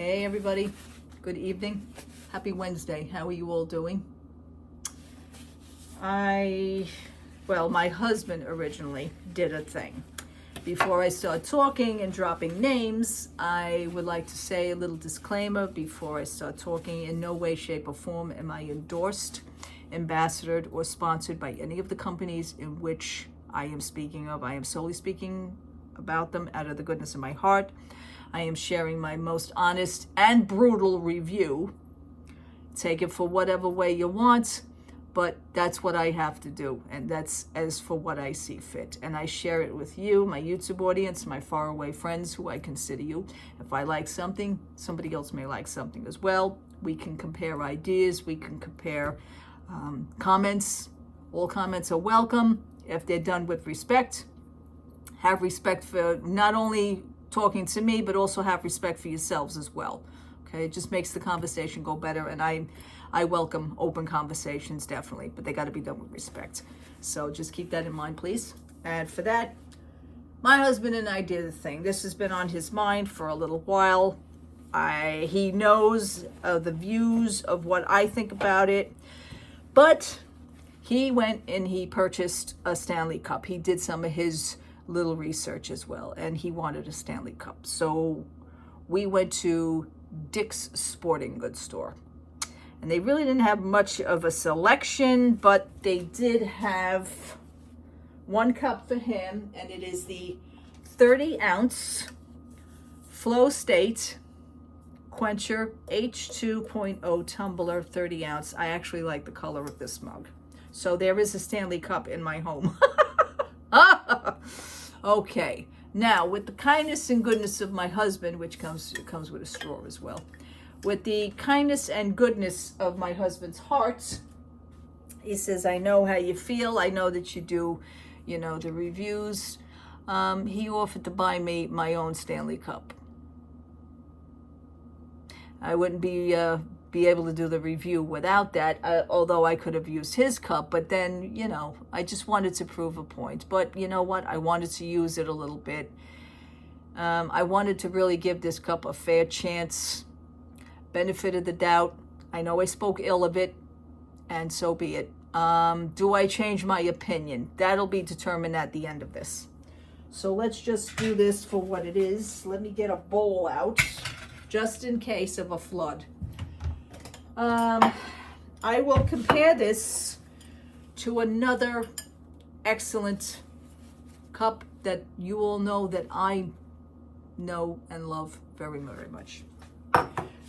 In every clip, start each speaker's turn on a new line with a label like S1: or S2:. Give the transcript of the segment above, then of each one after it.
S1: Hey everybody, good evening. Happy Wednesday. How are you all doing? My husband originally did a thing. Before I start talking and dropping names, I would like to say a little disclaimer before I start talking. In no way, shape, or form am I endorsed, ambassadored, or sponsored by any of the companies in which I am speaking of. I am solely speaking about them out of the goodness of my heart. I am sharing my most honest and brutal review. Take it for whatever way you want, but that's what I have to do, and that's as for what I see fit. And I share it with you, my YouTube audience, my faraway friends who I consider you. If I like something, somebody else may like something as well. We can compare ideas, we can compare comments. All comments are welcome if they're done with respect. Have respect for not only talking to me, but also have respect for yourselves as well. Okay, it just makes the conversation go better, and I welcome open conversations, definitely, but they got to be done with respect. So just keep that in mind, please. And for that, my husband and I did a thing. This has been on his mind for a little while. He knows the views of what I think about it, but he went and he purchased a Stanley Cup. He did some of his little research as well, and he wanted a Stanley Cup. So we went to Dick's Sporting Goods store, and they really didn't have much of a selection, but they did have one cup for him, and it is the 30-ounce Flow State Quencher H2.0 Tumbler 30-ounce. I actually like the color of this mug. So there is a Stanley Cup in my home. Okay, now with the kindness and goodness of my husband, which comes with a straw as well, with the kindness and goodness of my husband's heart, he says, I know how you feel. I know that you do, the reviews. He offered to buy me my own Stanley Cup. I wouldn't be able to do the review without that, although I could have used his cup, but then, I just wanted to prove a point. But you know what? I wanted to use it a little bit. I wanted to really give this cup a fair chance, benefit of the doubt. I know I spoke ill of it, and so be it. Do I change my opinion? That'll be determined at the end of this. So let's just do this for what it is. Let me get a bowl out, just in case of a flood. I will compare this to another excellent cup that you all know that I know and love very, very much.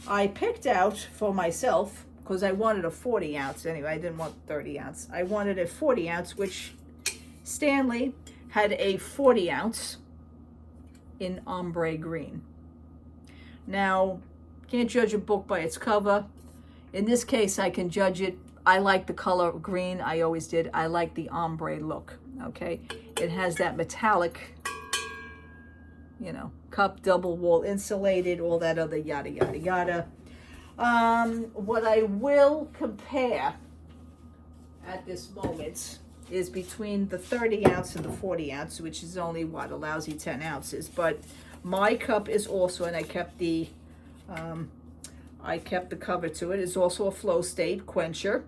S1: I picked out for myself, because I wanted a 40-ounce anyway. I didn't want 30-ounce. I wanted a 40-ounce, which Stanley had a 40-ounce in ombre green. Now, can't judge a book by its cover. In this case, I can judge it. I like the color green. I always did. I like the ombre look, okay? It has that metallic, cup, double wall insulated, all that other yada, yada, yada. What I will compare at this moment is between the 30-ounce and the 40-ounce, which is only, a lousy 10 ounces. But my cup is also, and I kept the cover to it. It's also a Flow State Quencher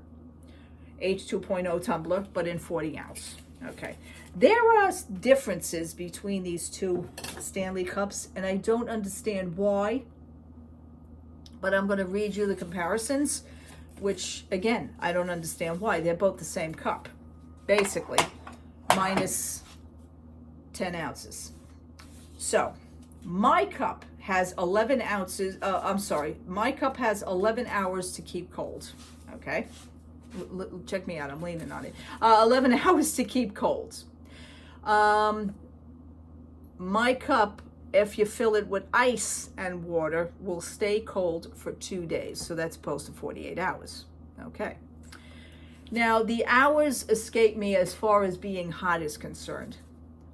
S1: H2.0 tumbler, but in 40-ounce. Okay. There are differences between these two Stanley Cups, and I don't understand why, but I'm going to read you the comparisons, which, again, I don't understand why. They're both the same cup, basically, minus 10 ounces. So, my cup has 11 ounces, my cup has 11 hours to keep cold, okay? Check me out, I'm leaning on it. 11 hours to keep cold. My cup, if you fill it with ice and water, will stay cold for 2 days, so that's opposed to 48 hours, okay? Now, the hours escape me as far as being hot is concerned.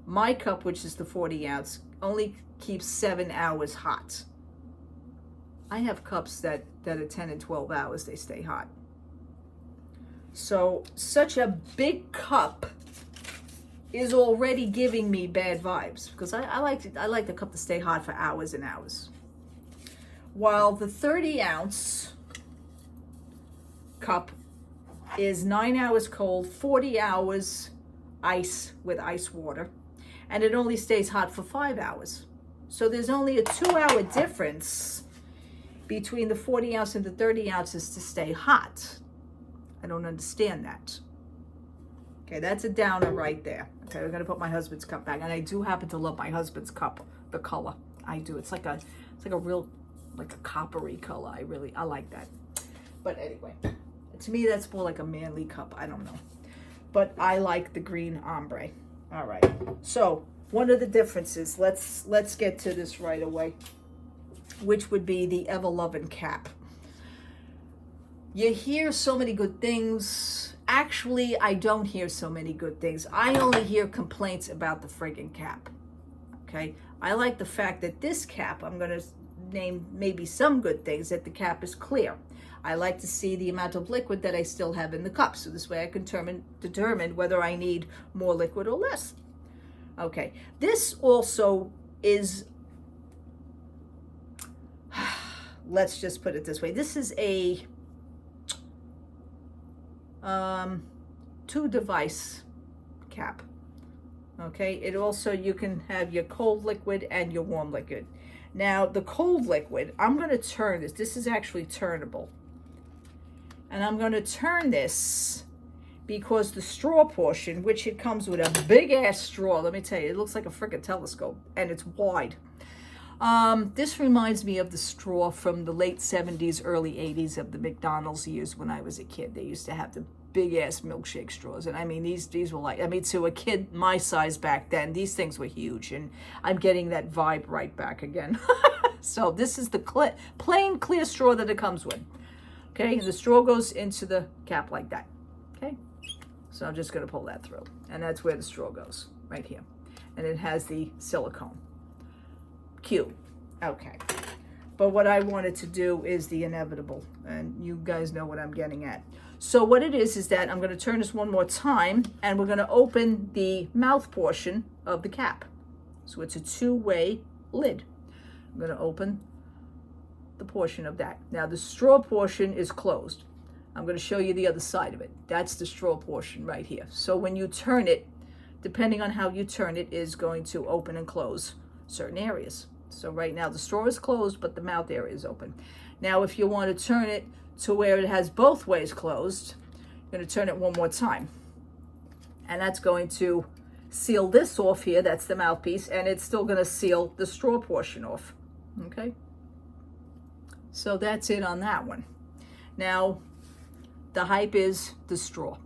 S1: My cup, which is the 40-ounce, only keeps 7 hours hot. I have cups that are 10 and 12 hours, they stay hot. So such a big cup is already giving me bad vibes, because I like the cup to stay hot for hours and hours. while the 30-ounce cup is 9 hours cold, 40 hours ice with ice water, and it only stays hot for 5 hours. So there's only a 2-hour difference between the 40 ounce and the 30 ounces to stay hot. I don't understand that. Okay, that's a downer right there. Okay, we're gonna put my husband's cup back, and I do happen to love my husband's cup, the color. I do. It's like a real, like a coppery color. I like that. But anyway, to me that's more like a manly cup. I don't know, but I like the green ombre. All right. So one of the differences. Let's get to this right away, which would be the ever-loving cap. You hear so many good things. Actually, I don't hear so many good things. I only hear complaints about the friggin' cap. Okay? I like the fact that this cap, I'm going to name maybe some good things, that the cap is clear. I like to see the amount of liquid that I still have in the cup. So this way I can determine whether I need more liquid or less. Okay. This also is, let's just put it this way. This is a 2-device cap. Okay, it also, you can have your cold liquid and your warm liquid. Now the cold liquid, I'm going to turn this. This is actually turnable, and I'm going to turn this because the straw portion, which it comes with a big ass straw, let me tell you, it looks like a freaking telescope, and it's wide. This reminds me of the straw from the late 70s, early 80s of the McDonald's years when I was a kid. They used to have the big ass milkshake straws. And I mean, these were like, I mean, to a kid my size back then, these things were huge. And I'm getting that vibe right back again. So this is the plain clear straw that it comes with. Okay, and the straw goes into the cap like that. Okay, so I'm just going to pull that through. And that's where the straw goes, right here. And it has the silicone. Cute. Okay. But what I wanted to do is the inevitable, and you guys know what I'm getting at. So what it is that I'm going to turn this one more time, and we're going to open the mouth portion of the cap. So it's a 2-way lid. I'm going to open the portion of that. Now the straw portion is closed. I'm going to show you the other side of it. That's the straw portion right here. So when you turn it, depending on how you turn it, is going to open and close certain areas. So right now the straw is closed, but the mouth area is open. Now if you want to turn it to where it has both ways closed, you're going to turn it one more time. And that's going to seal this off here. That's the mouthpiece. And it's still going to seal the straw portion off. Okay? So that's it on that one. Now, the hype is the straw.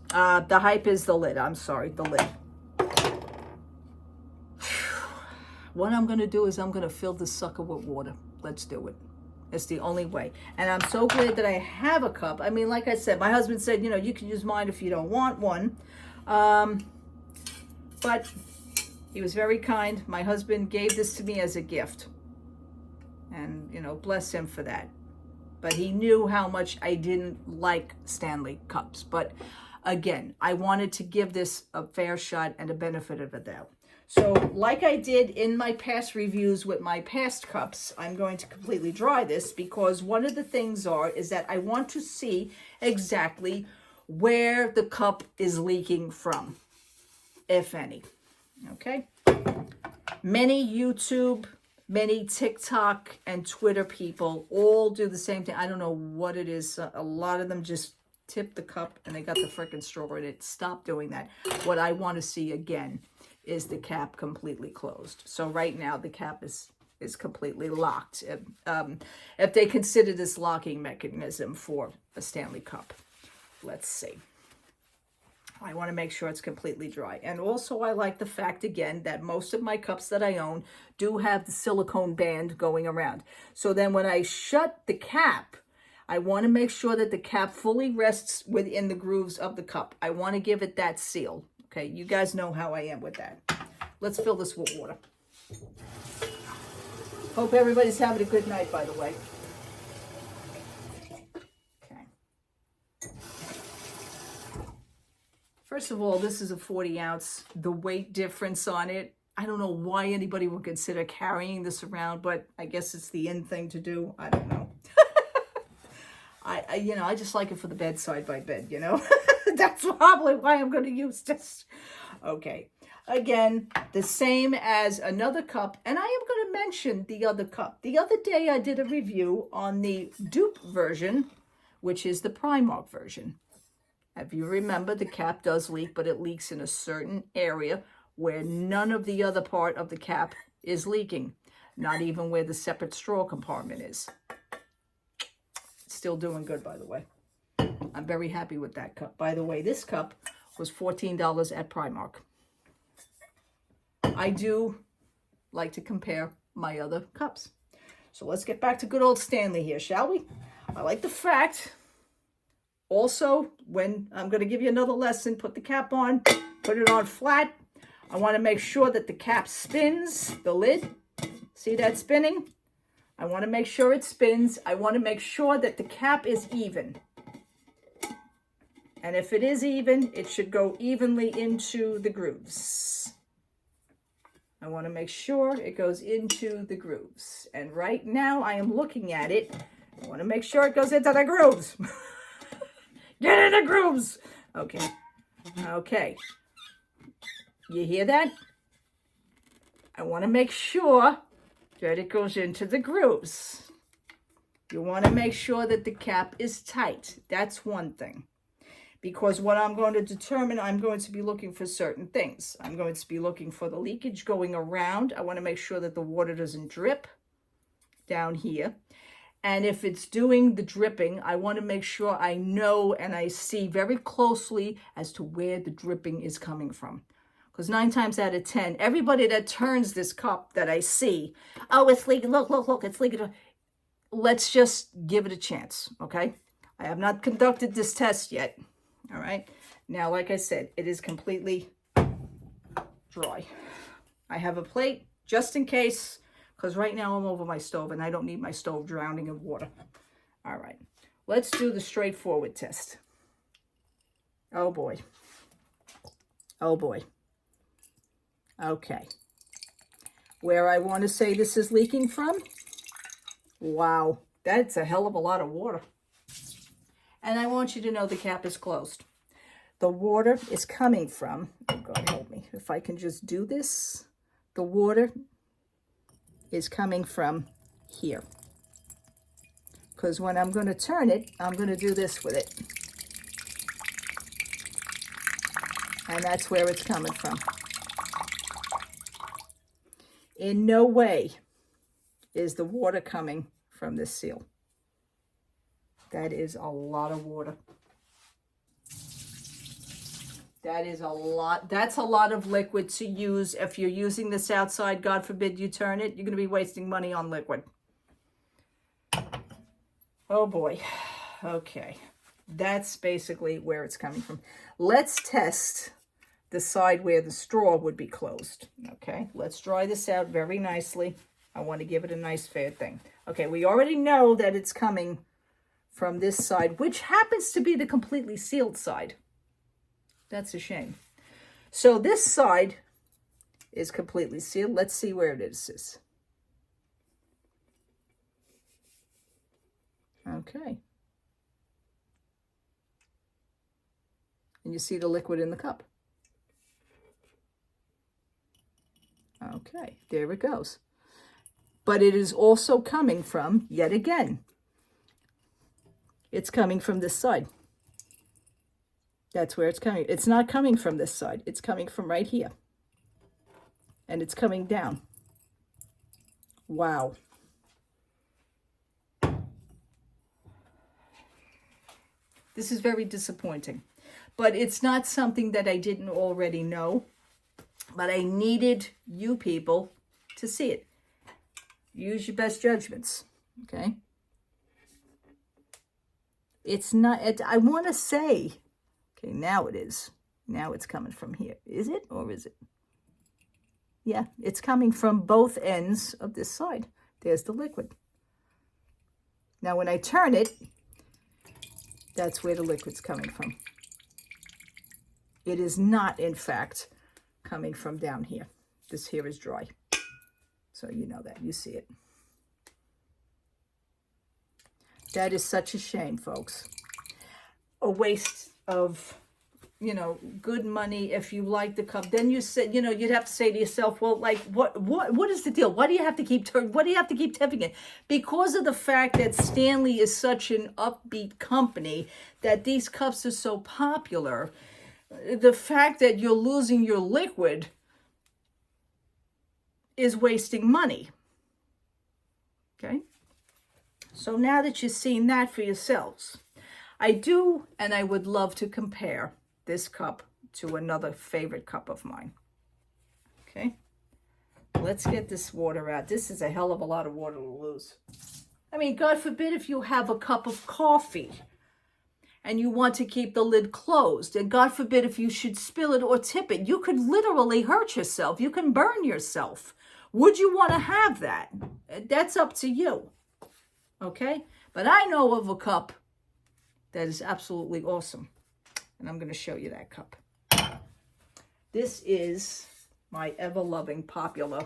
S1: The hype is the lid. I'm sorry, the lid. What I'm going to do is I'm going to fill this sucker with water. Let's do it. It's the only way. And I'm so glad that I have a cup. I mean, like I said, my husband said, you know, you can use mine if you don't want one. But he was very kind. My husband gave this to me as a gift. And, you know, bless him for that. But he knew how much I didn't like Stanley cups. But again, I wanted to give this a fair shot and a benefit of the doubt. So like I did in my past reviews with my past cups, I'm going to completely dry this because one of the things is that I want to see exactly where the cup is leaking from, if any. Okay? Many YouTube, many TikTok and Twitter people all do the same thing. I don't know what it is. A lot of them just tip the cup and they got the frickin' straw in it. Stop doing that. What I want to see again is the cap completely closed. So right now the cap is completely locked. If they consider this locking mechanism for a Stanley cup. Let's see. I want to make sure it's completely dry. And also I like the fact again that most of my cups that I own do have the silicone band going around. So then when I shut the cap, I want to make sure that the cap fully rests within the grooves of the cup. I want to give it that seal. Okay, you guys know how I am with that. Let's fill this with water. Hope everybody's having a good night, by the way. Okay. First of all, this is a 40 ounce. The weight difference on it, I don't know why anybody would consider carrying this around, but I guess it's the in thing to do. I don't know. I just like it for the bedside by bed, you know. That's probably why I'm going to use this. Okay. Again, the same as another cup. And I am going to mention the other cup. The other day I did a review on the dupe version, which is the Primark version. If you remember, the cap does leak, but it leaks in a certain area where none of the other part of the cap is leaking. Not even where the separate straw compartment is. Still doing good, by the way. I'm very happy with that cup. By the way, this cup was $14 at Primark. I do like to compare my other cups. So let's get back to good old Stanley here, shall we? I like the fact, also, when I'm going to give you another lesson, put the cap on, put it on flat. I want to make sure that the cap spins, the lid. See that spinning? I want to make sure it spins. I want to make sure that the cap is even. And if it is even, it should go evenly into the grooves. I want to make sure it goes into the grooves. And right now I am looking at it. I want to make sure it goes into the grooves. Get in the grooves. Okay. Okay. You hear that? I want to make sure that it goes into the grooves. You want to make sure that the cap is tight. That's one thing. Because what I'm going to determine, I'm going to be looking for certain things. I'm going to be looking for the leakage going around. I want to make sure that the water doesn't drip down here. And if it's doing the dripping, I want to make sure I know and I see very closely as to where the dripping is coming from. Because 9 times out of 10, everybody that turns this cup that I see, oh, it's leaking, look, look, look, it's leaking. Let's just give it a chance, okay? I have not conducted this test yet, all right? Now, like I said, it is completely dry. I have a plate just in case, because right now I'm over my stove and I don't need my stove drowning in water. All right, let's do the straightforward test. Oh, boy. Oh, boy. Okay, where I want to say this is leaking from, wow, that's a hell of a lot of water. And I want you to know the cap is closed. The water is coming from, oh God help me, if I can just do this, the water is coming from here. Because when I'm going to turn it, I'm going to do this with it. And that's where it's coming from. In no way is the water coming from this seal. That is a lot of water. That is a lot. That's a lot of liquid to use. If you're using this outside, God forbid you turn it, you're going to be wasting money on liquid. Oh boy. Okay. That's basically where it's coming from. Let's test the side where the straw would be closed. Okay, let's dry this out very nicely. I want to give it a nice fair thing. Okay, we already know that it's coming from this side, which happens to be the completely sealed side. That's a shame. So this side is completely sealed. Let's see where it is. Okay. And you see the liquid in the cup. Okay, there it goes. But it is also coming from, yet again, it's coming from this side. That's where it's coming. It's not coming from this side. It's coming from right here. And it's coming down. Wow. This is very disappointing. But it's not something that I didn't already know. But I needed you people to see it. Use your best judgments, okay? It's not, I want to say, okay, now it is. Now it's coming from here. Is it or is it? Yeah, it's coming from both ends of this side. There's the liquid. Now when I turn it, that's where the liquid's coming from. It is not, in fact, coming from down here. This here is dry. So you know that, you see it. That is such a shame, folks. A waste of, you know, good money. If you like the cup, then you said, you know, you'd have to say to yourself, well, like, what is the deal? Why do you have to keep tipping it? Because of the fact that Stanley is such an upbeat company, that these cups are so popular, the fact that you're losing your liquid is wasting money. Okay? So now that you've seen that for yourselves, I do, and I would love to compare this cup to another favorite cup of mine. Okay, let's get this water out. This is a hell of a lot of water to lose. I mean, God forbid if you have a cup of coffee and you want to keep the lid closed, and God forbid if you should spill it or tip it, you could literally hurt yourself. You can burn yourself. Would you want to have that? That's up to you. Okay, but I know of a cup that is absolutely awesome. And I'm going to show you that cup. This is my ever-loving, popular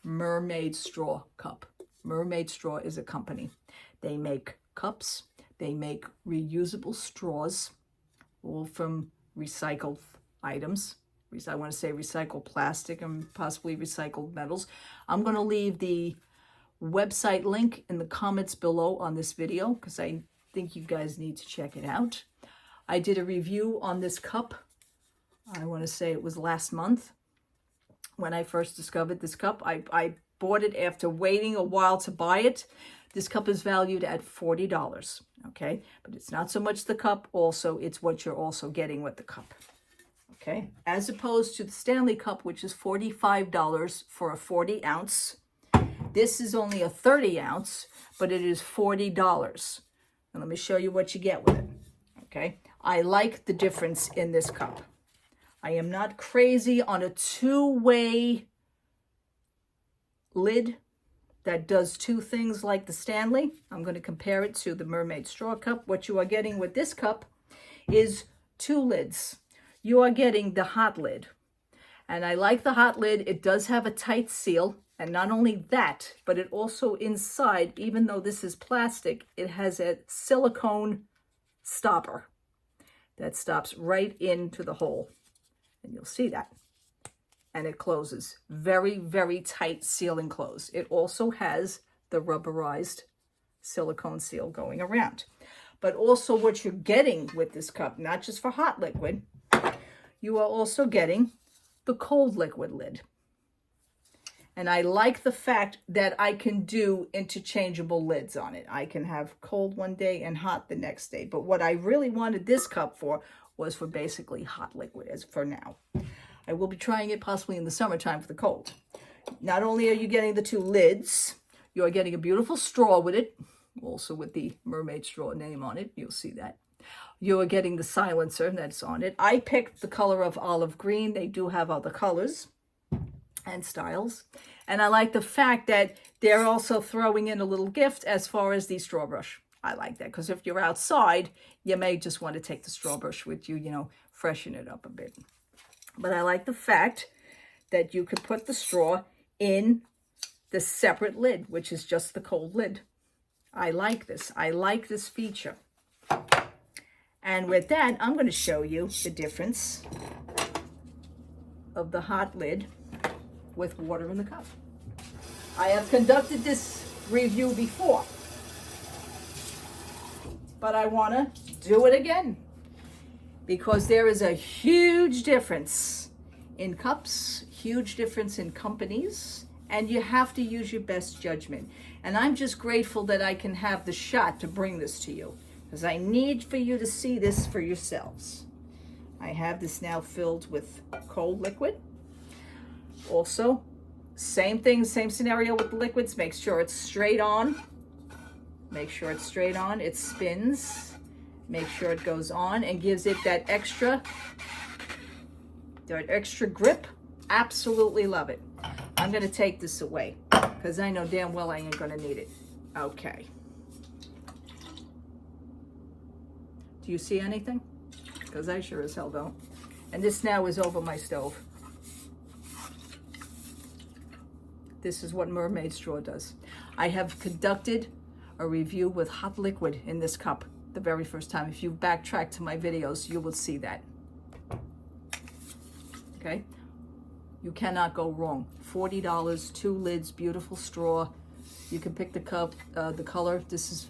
S1: Mermaid straw cup. Mermaid Straw is a company. They make cups. They make reusable straws, all from recycled items. I want to say recycled plastic and possibly recycled metals. I'm going to leave the website link in the comments below on this video because I think you guys need to check it out. I did a review on this cup. I want to say it was last month when I first discovered this cup. I bought it after waiting a while to buy it. This cup is valued at $40, okay? But it's not so much the cup, also it's what you're also getting with the cup, okay? As opposed to the Stanley cup, which is $45 for a 40 ounce. This is only a 30 ounce, but it is $40. And let me show you what you get with it, okay? I like the difference in this cup. I am not crazy on a two-way lid that does two things like the Stanley. I'm going to compare it to the Mermaid straw cup. What you are getting with this cup is two lids. You are getting the hot lid. And I like the hot lid. It does have a tight seal. And not only that, but it also inside, even though this is plastic, it has a silicone stopper that stops right into the hole. And you'll see that. And it closes. Very, very tight seal and close. It also has the rubberized silicone seal going around. But also what you're getting with this cup, not just for hot liquid, you are also getting the cold liquid lid. And I like the fact that I can do interchangeable lids on it. I can have cold one day and hot the next day. But what I really wanted this cup for was for basically hot liquid as for now. I will be trying it possibly in the summertime for the cold. Not only are you getting the two lids, you are getting a beautiful straw with it, also with the Mermaid straw name on it. You'll see that. You are getting the silencer that's on it. I picked the color of olive green. They do have other colors and styles. And I like the fact that they're also throwing in a little gift as far as the straw brush. I like that because if you're outside, you may just want to take the straw brush with you, you know, freshen it up a bit. But I like the fact that you could put the straw in the separate lid, which is just the cold lid. I like this. I like this feature. And with that, I'm going to show you the difference of the hot lid with water in the cup. I have conducted this review before, but I want to do it again because there is a huge difference in cups, huge difference in companies, and you have to use your best judgment. And I'm just grateful that I can have the shot to bring this to you because I need for you to see this for yourselves. I have this now filled with cold liquid. Also, same thing, same scenario with the liquids. Make sure it's straight on. Make sure it's straight on. It spins. Make sure it goes on and gives it that extra grip. Absolutely love it. I'm going to take this away because I know damn well I ain't going to need it. Okay. Do you see anything? Because I sure as hell don't. And this now is over my stove. This is what Mermaid straw does. I have conducted a review with hot liquid in this cup the very first time. If you backtrack to my videos, you will see that. Okay? You cannot go wrong. $40, 2 lids, beautiful straw. You can pick the cup, the color.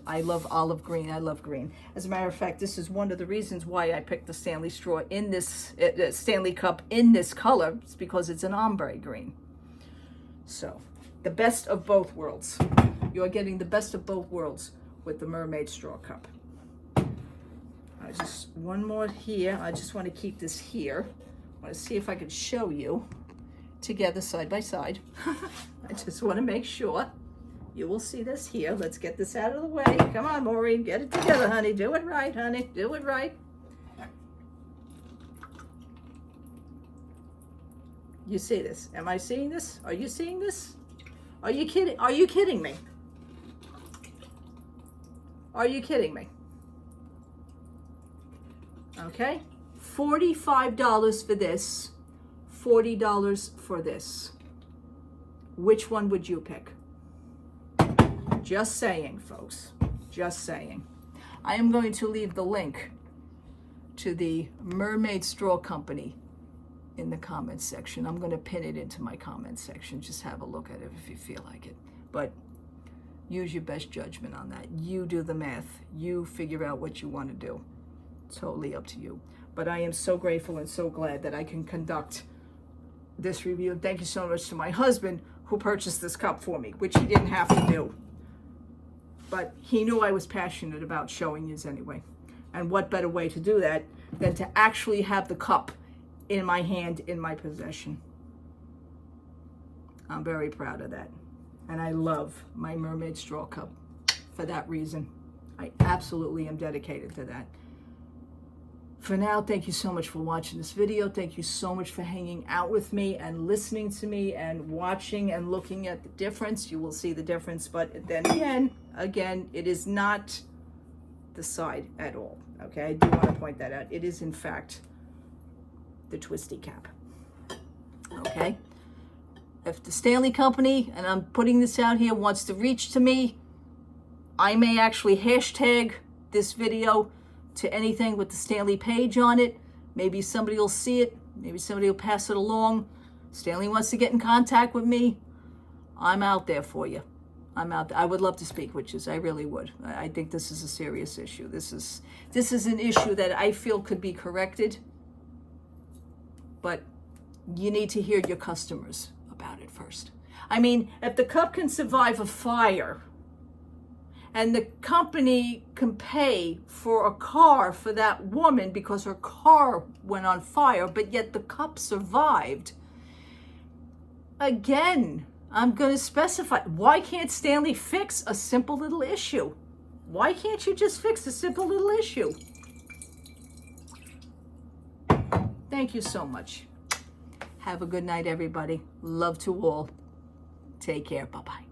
S1: I love olive green. I love green. As a matter of fact, this is one of the reasons why I picked the Stanley straw in this, Stanley cup in this color. It's because it's an ombre green. So, the best of both worlds. You're getting the best of both worlds with the Mermaid straw cup. One more here. I just want to keep this here. I want to see if I can show you together side by side. I just want to make sure you will see this here. Let's get this out of the way. Come on, Maureen, get it together, honey. Do it right, honey. Do it right. You see this? Am I seeing this? Are you seeing this? Are you kidding? Are you kidding me? Are you kidding me? Okay, $45 for this, $40 for this. Which one would you pick? Just saying, folks. Just saying. I am going to leave the link to the Mermaid Straw Company in the comments section. I'm going to pin it into my comments section. Just have a look at it if you feel like it. But use your best judgment on that. You do the math. You figure out what you want to do. Totally up to you. But I am so grateful and so glad that I can conduct this review. Thank you so much to my husband who purchased this cup for me, which he didn't have to do. But he knew I was passionate about showing yous anyway. And what better way to do that than to actually have the cup in my hand, in my possession. I'm very proud of that. And I love my Mermaid straw cup for that reason. I absolutely am dedicated to that. For now, thank you so much for watching this video. Thank you so much for hanging out with me and listening to me and watching and looking at the difference. You will see the difference, but then again, it is not the side at all, okay? I do want to point that out. It is, in fact, the twisty cap, okay? If the Stanley Company, and I'm putting this out here, wants to reach to me, I may actually hashtag this video to anything with the Stanley page on it. Maybe somebody will see it. Maybe somebody will pass it along. Stanley wants to get in contact with me. I'm out there for you. I'm out there. I would love to speak with you. I really would. I think this is a serious issue. This is an issue that I feel could be corrected. But you need to hear your customers about it first. I mean, if the cup can survive a fire, and the company can pay for a car for that woman because her car went on fire, but yet the cup survived. Again, I'm going to specify, why can't Stanley fix a simple little issue? Why can't you just fix a simple little issue? Thank you so much. Have a good night, everybody. Love to all. Take care. Bye-bye.